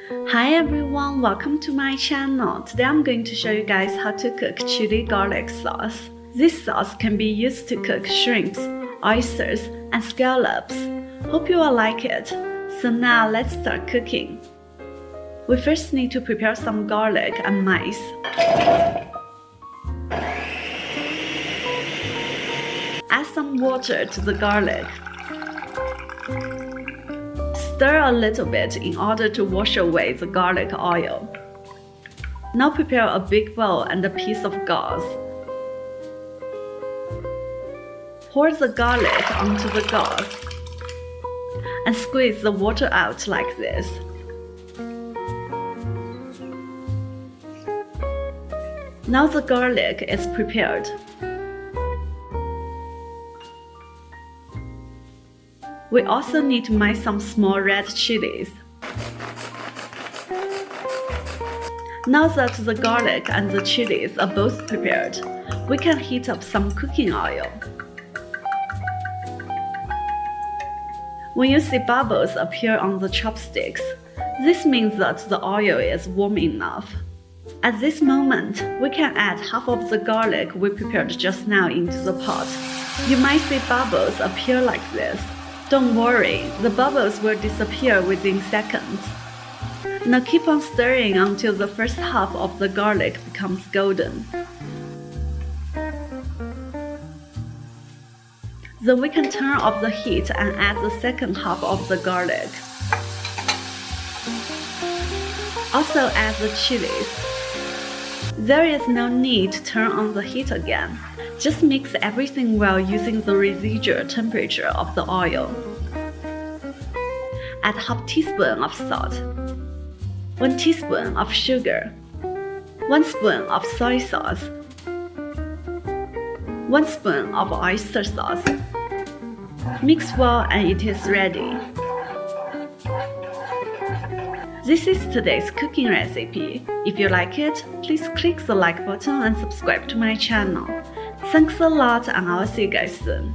Hi everyone, welcome to my channel. Today I'm going to show you guys how to cook chili garlic sauce. This sauce can be used to cook shrimps, oysters, and scallops. Hope you will like it. So now let's start cooking. We first need to prepare some garlic and mace. Add some water to the garlic. Stir a little bit in order to wash away the garlic oil. Now prepare a big bowl and a piece of gauze. Pour the garlic onto the gauze and squeeze the water out like this. Now the garlic is prepared. We also need to mash some small red chilies. Now that the garlic and the chilies are both prepared, we can heat up some cooking oil. When you see bubbles appear on the chopsticks, this means that the oil is warm enough. At this moment, we can add half of the garlic we prepared just now into the pot. You might see bubbles appear like this. Don't worry, the bubbles will disappear within seconds. Now keep on stirring until the first half of the garlic becomes golden. Then we can turn off the heat and add the second half of the garlic. Also add the chilies. There is no need to turn on the heat again. Just mix everything well using the residual temperature of the oil. Add half teaspoon of salt, 1 teaspoon of sugar, 1 spoon of soy sauce, 1 spoon of oyster sauce. Mix well and it is ready. This is today's cooking recipe. If you like it, please click the like button and subscribe to my channel. Thanks a lot and I'll see you guys soon.